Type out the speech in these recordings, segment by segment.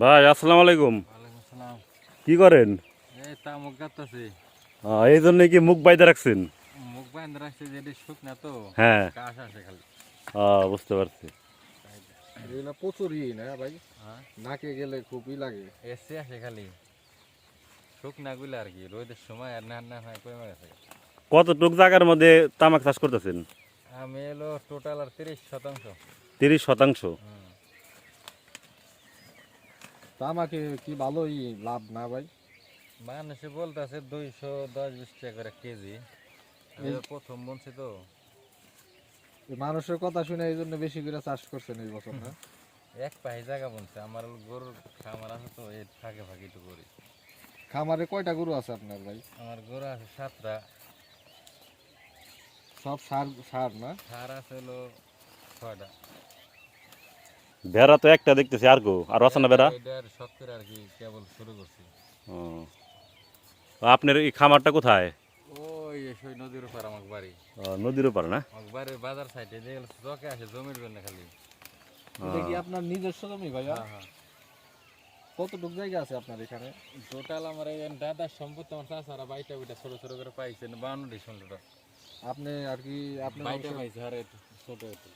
ভাই আসসালামু আলাইকুম। ওয়ালাইকুম আসসালাম। কি করেন? এই তা মুখ গাঁথতাছি। এই জন্য কি মুখ বাইতে রাখছেন? মুখ বাইন্ধে রাখছি যে এটি শুকনা তো, হ্যাঁ, কাশ আসে খালি। বুঝতে পারছি। এগুলা প্রচুরই না ভাই, হ্যাঁ, নাকে গেলে খুবই লাগে। এসে আসে খালি শুকনা গুলো আর কি, রোদের সময় আর না না হয় কমে গেছে। কতটুক জায়গার মধ্যে তামাক চাষ করতেছেন? আমি এলো টোটাল আর 30%। 30%। তামাকে কি ভালোই লাভ না ভাই? মানুষে বলতেছে 210-20 টাকা করে কেজি। আমি তো প্রথম বলছি তো। এই মানুষের কথা শুনে এই জন্য বেশি করে চাষ করছেন এই বছর না? এক পাহি জায়গা বলছে, আমার গরুর খামার আছে তো, এই ফাঁকে ফাঁকে একটু করি। খামারে কয়টা গরু আছে আপনার ভাই? আমার গরু আছে 7টা। সব সার সার না? সার আছে হলো 6টা। ভেড়া তো একটা দেখতেছি, আর গো আর আছে না ভেড়া? এটার শখ করে আর কি কেবল শুরু করছি। ও, আপনার এই খামারটা কোথায়? ওই সেই নদীর উপর আমার বাড়ি। নদীর ওপার না? আমার বাড়ির বাজার সাইডে যে চকে আসে জমির জন্য খালি। এটা কি আপনার নিজস্ব জমি ভাইয়া? হ্যাঁ হ্যাঁ, কতটুক জায়গা আছে আপনার এখানে? টোটাল আমার এই দাদার সম্পত্তি, আমার চাষারা বাইটা বিটা ছোট ছোট করে পাইছে 52 টোটাল। আপনি আর কি আপনার বাইটা অংশ- পাইছে আর একটু ছোট একটু।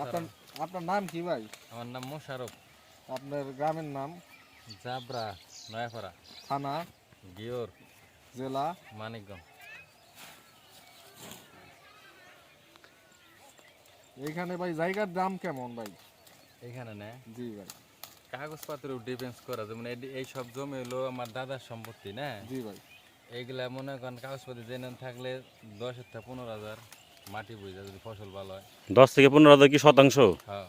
আপনার আপনার নাম কি ভাই? আমার নাম মোশারফ। আপনার গ্রামের নাম? জাবরা, নয়াপাড়া, থানা? গিওর, জেলা? মানিকগঞ্জ। এইখানে ভাই জায়গার দাম কেমন ভাই? এখানে না জি ভাই। কাগজপত্রের ডিফেন্স করা, যেমন এই সব জমি হলো আমার দাদার সম্পত্তি না। জি ভাই। এইগুলা মনে করেন কাগজপত্র জেনে থাকলে 10 থেকে 15 হাজার মাটি বই যায় যদি ফসল ভালো হয়। 10 থেকে 15,000 কি শতাংশ? হ্যাঁ,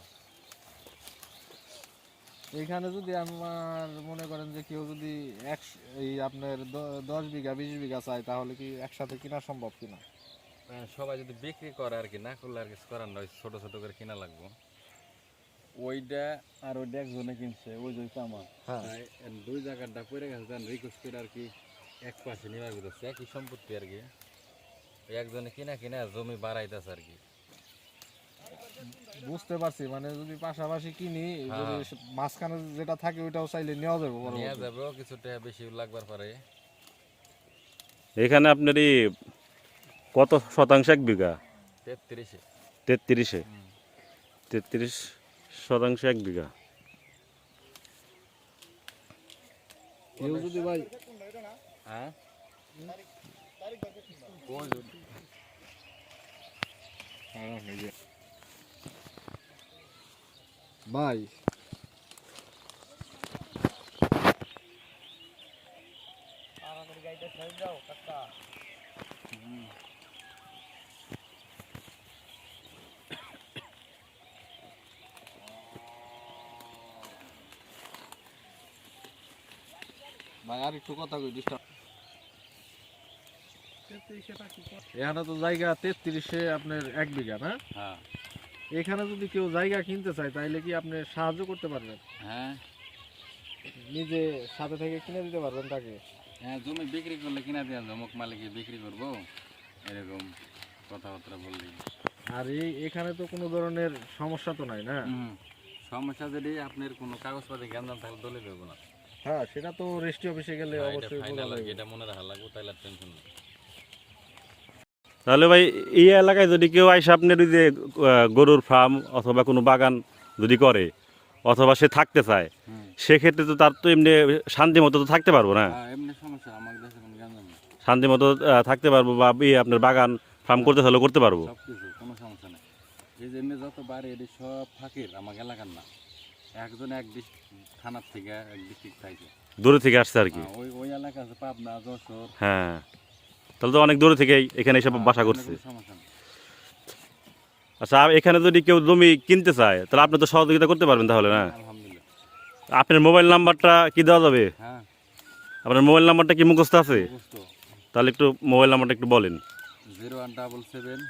এইখানে যদি আমার মনে করেন যে কেউ যদি এই আপনার 10 বিঘা 20 বিঘা চায় তাহলে কি একসাথে কিনা সম্ভব কিনা? সবাই যদি বিক্রি করে আর কি, না করলে আর কিছু করার নয়, ছোট ছোট করে কিনা লাগবে। ওইটা আর ওইটা একজনে কিনছে, ওই জমিটা আমার। হ্যাঁ। তাই দুই জায়গাটা পড়ে গেছে, তার রিকোয়েস্ট করে আর কি এক পাশে নেওয়ার করতেছে, একই সম্পত্তি আর কি। একজনে কিনা কিনা জমি বাড়াইতেছে আর কি। বুঝতে পারছি, মানে যদি পাশাপাশি কিনি, হ্যাঁ। যদি মাঝখানে যেটা থাকে ওইটাও চাইলে নেওয়া যাবে নেওয়া পরবর্তীতে। যাবেও কিছু টাকা বেশি লাগবার পারে। এখানে আপনার কত শতাংশ? 1 বিঘা? 33-এ। 33-এ? 33% 1 বিঘা। কেউ যদি ভাই হ্যাঁ, ভাই ভাই আর একটু কথা কই ডিস্টার্ব। এখানে তো জায়গা 33-এ আপনার 1 বিঘা না? হ্যাঁ এখানে যদি কেউ জায়গা কিনতে চায় তাহলে কি আপনি সাহায্য করতে পারবেন? হ্যাঁ নিজে সাথে থেকে কিনে দিতে পারবেন তাকে? হ্যাঁ, জমি বিক্রি করলে কিনা দেওয়া জমক মালিকে বিক্রি করবো এরকম কথাবার্তা বললি। আর এখানে তো কোনো ধরনের সমস্যা তো নাই না? সমস্যা যদি আপনার কোনো কাগজপাতি গ্যাঞ্জাম থাকলে দলে দেবো না। হ্যাঁ, সেটা তো রেজিস্ট্রি অফিসে গেলে হ্যাঁ, এটা অবশ্যই বলা ফাইনাল লাগবে। এটা মনে রাখা লাগবে, তাইলে আর টেনশন নেই। তাহলে ভাই এই এলাকায় যদি কেউ আইসা আপনার ওই যে গরুর ফার্ম অথবা কোনো বাগান যদি করে অথবা সে থাকতে চায়, সেক্ষেত্রে তো তার তো এমনি শান্তি মতো তো থাকতে পারবো না? হ্যাঁ, এমনি সমস্যা আমার দেশে কোনো গ্যাঞ্জাম নেই, শান্তি মতো থাকতে পারবো বা আপনার বাগান ফার্ম করতে চাইলেও করতে পারবো? সব কিছু কোনো সমস্যা নেই। এই যে এমনি যত বাড়ি এটি সব ফাঁকির, আমার এলাকার না। একজন এক থানার থেকে এক ডিস্ট্রিক্ট থাকে, দূরে থেকে আসছে আর কি। ওই ওই এলাকা আছে পাবনা, যশোর। হ্যাঁ, তাহলে তো অনেক দূরে থেকেই এখানে এসে বাসা করছে। কোনো সমস্যা নেই। আচ্ছা, এখানে যদি কেউ জমি কিনতে চায় তাহলে আপনি তো সহযোগিতা করতে পারবেন তাহলে না? আলহামদুলিল্লাহ। আপনার মোবাইল নাম্বারটা কি দেওয়া যাবে? হ্যাঁ, আপনার মোবাইল নাম্বারটা কি মুখস্থ আছে? বুঝতো। তাহলে একটু মোবাইল নাম্বারটা একটু বলেন। 0177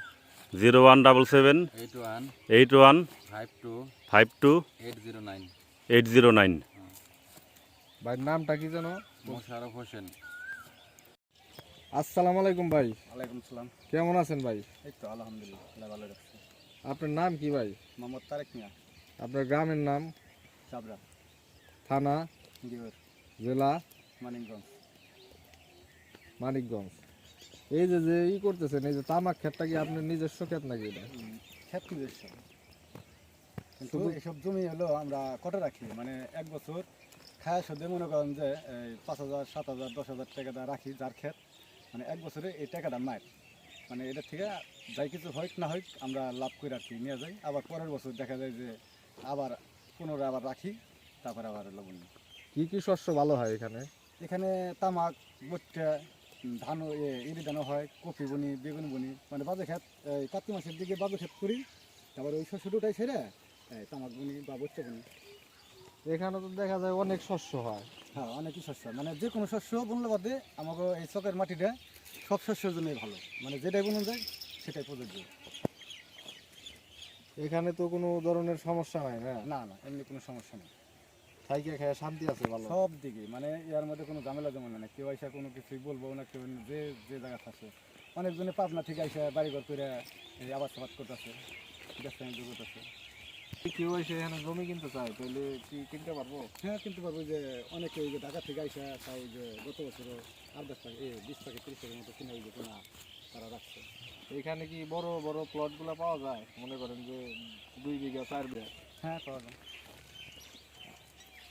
0177 81 81 52 52 809। 809। ভাই নামটা কি জানো? মোশাররফ হোসেন। আসসালামু আলাইকুম ভাই। ওয়ালাইকুম সালাম। কেমন আছেন ভাই? এই তো আলহামদুলিল্লাহ, আল্লাহ ভালো রাখছে। আপনার নাম কি ভাই? মোহাম্মদ তারেক মিয়া, আপনার গ্রামের নাম? চাবরা, থানা? গিওর, জেলা? মানিকগঞ্জ। মানিকগঞ্জ। এই যে যে করতেছেন, এই যে তামাক ক্ষেতটা কি আপনার নিজস্ব ক্ষেত নাকি এটা? ক্ষেত নিজস্ব, কিন্তু শুধু- এসব জমি হলো আমরা কটে রাখি, মানে এক বছর খায় শুধু মনে করেন যে 5,000 7,000 10,000 টাকাটা রাখি, যার ক্ষেত মানে এক বছরে এই টাকাটা নাই, মানে এটা থেকে যাই কিছু হোক না হোক আমরা লাভ করে রাখি, নিয়ে যাই, আবার পরের বছর দেখা যায় যে আবার পুনরায় আবার রাখি, তারপরে আবার লবণ নিই। কি কি শস্য ভালো হয় এখানে? এখানে তামাক, ভুট্টা, ধান, ইরি ধানও হয়, কপি বুনি, বেগুন বুনি, মানে বাজে ক্ষেত এই কার্তিক মাসের দিকে বাজে ক্ষেত করি, তারপর ওই শস্যটাই ছেড়ে তামাক বুনি বা ভুট্টা বুনি। এখানে তো দেখা যায় অনেক শস্য হয়। হ্যাঁ, অনেকই শস্য, মানে যে কোনো শস্য বুনলে বাদে আমাকে এই চকের মাটিটা সব শস্যের জন্যই ভালো, মানে যেটাই বুনন যায় সেটাই প্রযোজ্য। এখানে তো কোনো ধরনের সমস্যা নাই না? না না, এমনি কোনো সমস্যা নেই, খাইকে খায় শান্তি আছে ভালো? সব দিকে, মানে এর মধ্যে কোনো ঝামেলা জমানা নেই, কেউ আইসা কোনো কিছুই বলবো না, কেউ যে যে জায়গা থাকে, অনেকজনে পাবনা থেকে আইসা বাড়িঘর করে এই আবাদ সাবাদ করতেছে, ব্যবসা বাণিজ্য করতেছে। কেউ এসে এখানে জমি কিনতে চায় তাহলে কি কিনতে পারবো? হ্যাঁ, কিনতে পারবো, যে অনেকে ওই যে ঢাকা থেকে আইসা তাও যে গত বছরও 8-10 টাকা 20 থেকে 30 টাকার মতো কিনে ওই যে কেনা তারা রাখছে। এখানে কি বড় বড় প্লটগুলো পাওয়া যায়? মনে করেন যে 2 বিঘা 4 বিঘা, হ্যাঁ, পাওয়া যায়।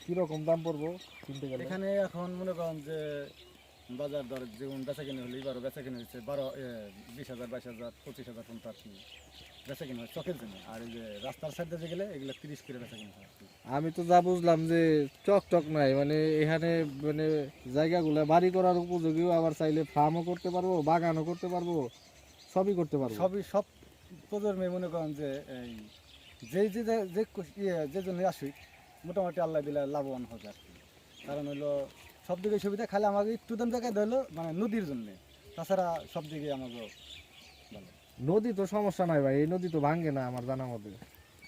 কিরকম দাম পড়বো কিনতে গেলে? এখানে এখন মনে করেন যে বাজার দর যেমন বেচা কিনে হলে এবারও বেচা কিনে হচ্ছে 20,000 22,000 25,000 পর্যন্ত আর কি বেচা কিনে হয় চকের জন্য, আর এই যে রাস্তার সাইডে যে গেলে এগুলো 30 করে বেচা কিনে হয় আর কি। আমি তো যা বুঝলাম যে চকচক নাই, মানে এখানে মানে জায়গাগুলো বাড়ি করার উপযোগীও, আবার চাইলে ফার্মও করতে পারবো, বাগানও করতে পারবো, সবই করতে পারবো। সব প্রজন্মে মনে করেন যে এই যেই যে যে যে জন্য আসুক মোটামুটি আল্লাহ দিলে লাভবান হবে আর কি, কারণ হলো সব দিকে সুবিধা, খালি আমাকে একটু দাম জায়গায় দিলো মানে নদীর জন্য, তাছাড়া সব দিকে আমাকে ভালো। নদী তো সমস্যা নাই ভাই, এই নদী তো ভাঙ্গে না আমার জানা মতে।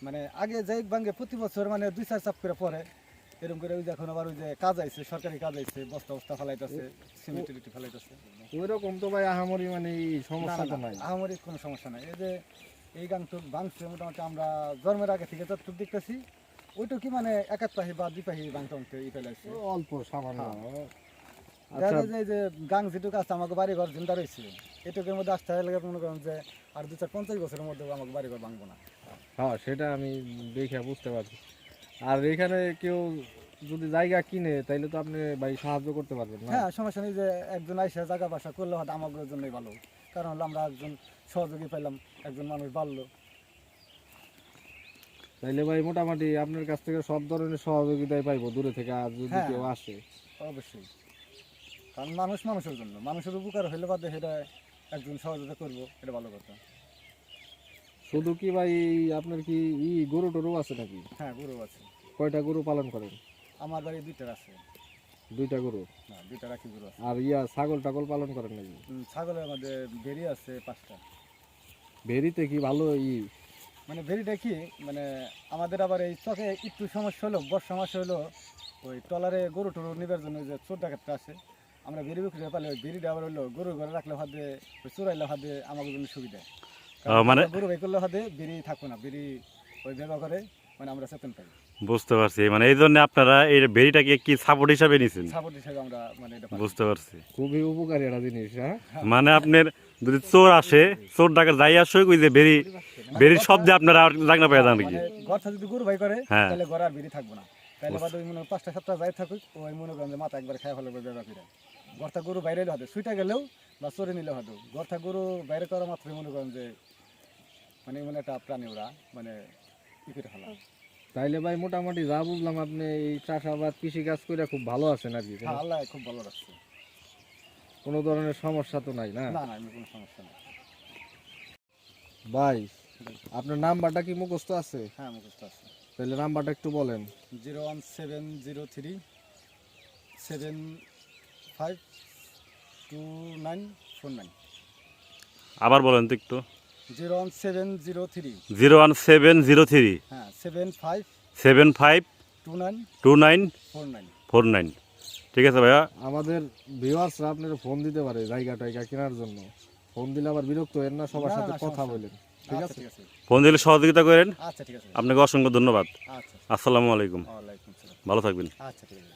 মানে আগে যাই ভাঙ্গে প্রতি বছর মানে 2-4 চাপ করে পরে এরকম করে, ওই যে এখন আবার ওই যে কাজ আইছে, সরকারি কাজ আইছে, বস্তা বস্তা ফেলাইতেছে, সিমেন্ট টিমেন্ট ফেলাইতেছে। ওই রকম তো ভাই আহামরি মানে এই না সমস্যা তো নাই। আমারই কোনো সমস্যা নাই, এই যে এই গাংটুক ভাঙছে মোটামুটি আমরা জন্মের আগে থেকে যতটুকু দেখতেছি ওইটুকু কি মানে 1 পাহি বা 2 পাহি ভাঙতে ভাঙতে ই ফেলাইছে। ও অল্প সামান্য। হ্যাঁ। আচ্ছা, দেখা যায় যে গাং যেটুকু আছে আমাকে বাড়ি ঘর জিন্দা রয়েছে, এটুকুর মধ্যে আসতে হলে মনে করেন যে আর 2-4-50 বছরের মধ্যে আমাকে বাড়ি ঘর ভাঙবো না। হ্যাঁ সেটা আমি দেখে বুঝতে পারছি। আর এখানে কেউ যদি জায়গা কিনে তাইলে তো আপনি ভাই সাহায্য করতে পারবেন না? হ্যাঁ, সমস্যা নেই, যে একজন আইসা জায়গা বাসা করলে হয়তো আমাদের জন্যই ভালো, কারণ হলো আমরা একজন সহযোগী পেলাম, একজন মানুষ বাড়লো। তাইলে ভাই মোটামুটি আপনার কাছ থেকে সব ধরনের সহযোগিতাই পাইবো দূরে থেকে, আর যদি হ্যাঁ। কেউ আসে। অবশ্যই, কারণ মানুষ মানুষের জন্য, মানুষের উপকার হইলে বাদে সেটা একজন সহযোগিতা করবো, এটা ভালো কথা। শুধু কি ভাই আপনার কি গরু টরু আছে নাকি? হ্যাঁ, গরু আছে, কয়টা গরু পালন করেন? আমার বাড়ি 2টা আছে। 2টা গরু। না 2টা রাখি গরু আছে। আর ছাগল টাগল পালন করেন নাকি? ছাগলের আমাদের বেরি আছে 5টা। ভেরিতে কি ভালো মানে বেরিটা কি মানে আমাদের আবার এই চকে একটু সমস্যা হলো, বর্ষা মাসে হলো ওই টলারে গরু টরু নিবার জন্য যে চোর ডাকাতটা আসে, আমরা বেরি বিক্রি পালে ওই বেরিটা আবার হলো গরু ঘরে রাখলে হাতে ওই চোরাইলে হাতে আমাদের জন্য সুবিধা। মানে গরু বাই করলে হাতে বেরি থাকবো না, বেরি ওই ব্যবহার করে মানে আমরা চেতন পাই। বুঝতে পারছি, মানে এই জন্য আপনারা এই ভেড়িটাকে কি সাপোর্ট হিসাবে নিয়েছেন? সাপোর্ট হিসাবে আমরা মানে এটা পাই। বুঝতে পারছি, খুবই উপকারী একটা জিনিস। হ্যাঁ, মানে আপনার যদি চোর আসে, চোর ডাকা যাই আসে ওই যে বেরির শব্দে আপনারা জাগনা পেয়ে যান কি? মানে ঘরটা যদি গরু বাই করে হ্যাঁ। তাহলে ঘরে আর বেরি থাকবো না, তাহলে বাদ ওই মনে 5টা 7টা যাই থাকুক ওই মনে করেন যে মাথা একবার খায় ফেলে ব্যবহার করে। ঘরটা গরু বাইরে এলে হাতে সুইটা গেলেও বা চরে নিলে হতো, ঘরটা গরু বাইরে করা মাত্রই মনে করেন যে মানে এমন একটা প্রাণী ওরা মানে ই করে ফেলা। তাইলে ভাই মোটামুটি যা বুঝলাম আপনি এই চাষাবাদ কৃষি কাজ করে খুব ভালো আছেন আর কি। হ্যাঁ, আল্লাহ খুব ভালো রাখছে। কোনো ধরনের সমস্যা তো নাই না? না না এমনি কোনো সমস্যা নেই। ভাই আপনার নাম্বারটা কি মুখস্থ আছে? হ্যাঁ মুখস্থ আছে। তাহলে নাম্বারটা একটু বলেন। 01703 752949। আবার বলেন তো একটু। 01703 01703 হ্যাঁ 752949। 752949। ঠিক আছে ভাইয়া। আমাদের ভিউয়ার্সরা আপনার ফোন দিতে পারে জায়গা টাইগা কেনার জন্য। ফোন দিলে আবার বিরক্ত হেন না, সবার না, সাথে না, কথা সমস্যা বলেন। ঠিক আচ্ছা আছে? ঠিক আছে। ফোন দিলে সহযোগিতা করেন। আচ্ছা ঠিক আছে। আপনাকে অসংখ্য ধন্যবাদ। আচ্ছা আসসালামু আলাইকুম, ওয়ালাইকুম আসসালাম। ভালো থাকবেন। আচ্ছা ঠিক আছে।